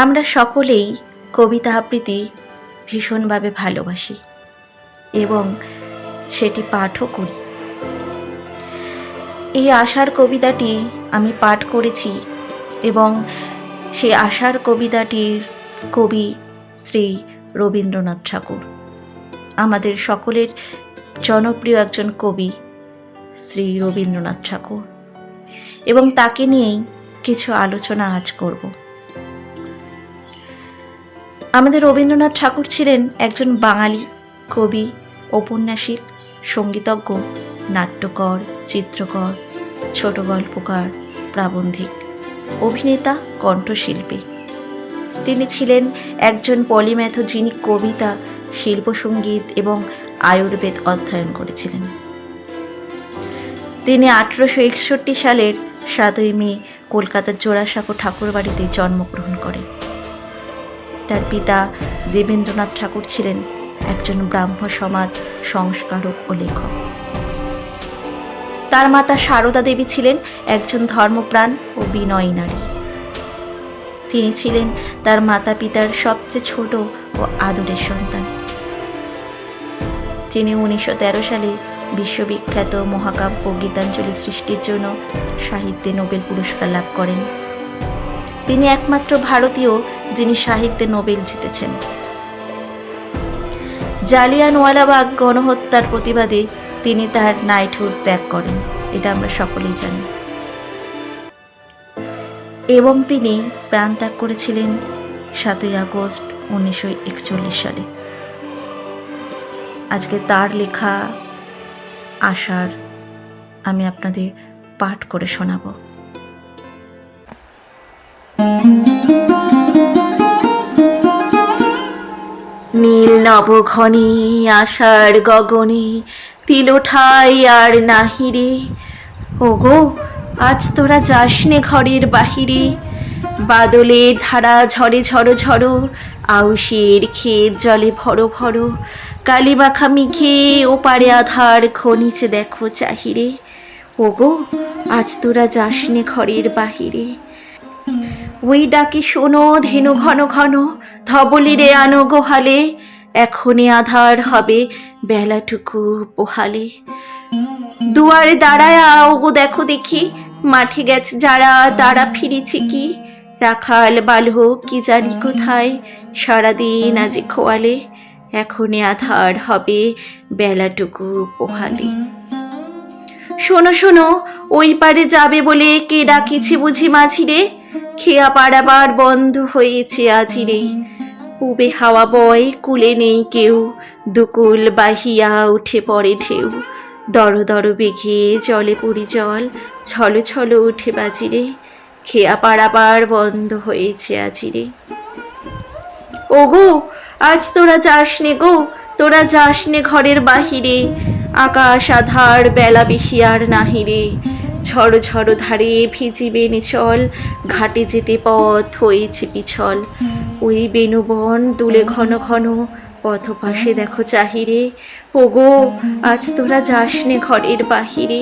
আমরা সকলেই কবিতা আবৃত্তি ভীষণভাবে ভালোবাসি এবং সেটি পাঠও করি। এই আশার কবিতাটি আমি পাঠ করেছি এবং সেই আশার কবিতাটির কবি শ্রী রবীন্দ্রনাথ ঠাকুর, আমাদের সকলের জনপ্রিয় একজন কবি শ্রী রবীন্দ্রনাথ ঠাকুর, এবং তাকে নিয়েই কিছু আলোচনা আজ করব। আমাদের রবীন্দ্রনাথ ঠাকুর ছিলেন একজন বাঙালি কবি, ঔপন্যাসিক, সঙ্গীতজ্ঞ, নাট্যকর, চিত্রকর, ছোট গল্পকার, প্রাবন্ধিক, অভিনেতা, কণ্ঠশিল্পী। তিনি ছিলেন একজন পলিম্যাথ যিনি কবিতা, শিল্পসঙ্গীত এবং আয়ুর্বেদ অধ্যয়ন করেছিলেন। তিনি 1861 সালের 7ই মে কলকাতার জোড়াসাঁকো ঠাকুরবাড়িতে জন্মগ্রহণ করেন। তার পিতা দেবেন্দ্রনাথ ঠাকুর ছিলেন একজন ব্রাহ্ম সমাজ সংস্কারক ও লেখক। তার মাতা সারদা দেবী ছিলেন একজন ধর্মপ্রাণ ও বিনয়ী নারী। তিনি ছিলেন তার মাতা পিতার সবচেয়ে ছোট ও আদরের সন্তান। তিনি 1913 সালে বিশ্ববিখ্যাত মহাকাব্য গীতাঞ্জলি সৃষ্টির জন্য সাহিত্যে নোবেল পুরস্কার লাভ করেন। তিনি একমাত্র ভারতীয় যিনি সাহিত্যে নোবেল জিতেছেন। জালিয়ানওয়ালাবাগ গণহত্যার প্রতিবাদে তিনি তার নাইটহুড ত্যাগ করেন, এটা আমরা সকলেই জানি, এবং তিনি প্রাণ ত্যাগ করেছিলেন 7ই আগস্ট 1941 সালে। আজকে তার লেখা আশার আমি আপনাদের পাঠ করে শোনাব। নীল নবঘনে আশার গগনে তিলোঠাই আর নাহিরে, ওগো আজ তোরা যাসনে ঘরের বাহিরে, বাদলের ধারা ঝরে ঝড়ো ঝড়ো, আউশের ক্ষেত জলে ভরো ভরো, কালিমাখা মিখে ও পারে আধার খনিছে দেখো চাহিরে, ওগো আজ তোরা যাসনে ঘরের বাহিরে। ওই ডাকে শোনো ধেনু ঘন ঘন, ধবলিরে আনো গোহালে, এখনই আধার হবে বেলাটুকু পোহালে। দুয়ারে দাঁড়ায় ওগো দেখো দেখি, মাঠে গেছে যারা তারা ফিরেছে কি, রাখাল বালক কি জানি কোথায়, সারাদিন আজ খোয়ালে, এখনই আধার হবে বেলাটুকু পোহালে। শোনো শোনো ওই পারে যাবে বলে কে ডাকিছে বুঝি মাঝিরে, খেয়া পাড়াবার বন্ধ হয়েছে আজিরে, পুবে হাওয়া বয় কুলে নেই কেউ, দুকুল বাহিয়া উঠে পড়ে ঢেউ, দর দর বেঘে জলে পড়ি জল, ছলো ছলো উঠে বাজিরে, খেয়া পাড়াবার বন্ধ হয়েছে আজিরে। ওগো আজ তোরা যাসনে গো, তোরা যাসনে ঘরের বাহিরে, আকাশ আধার বেলা বেশি আর নাহিরে, ঝড় ঝড় ধারে ভিজিবে নিচল, ঘাটে যেতে পথ হয়েছে পিছল, ওই বেনুবন দুলে ঘন ঘন, পথ পাশে দেখো চাহিরে, ওগো আজ তোরা যাসনে ঘরের বাহিরে।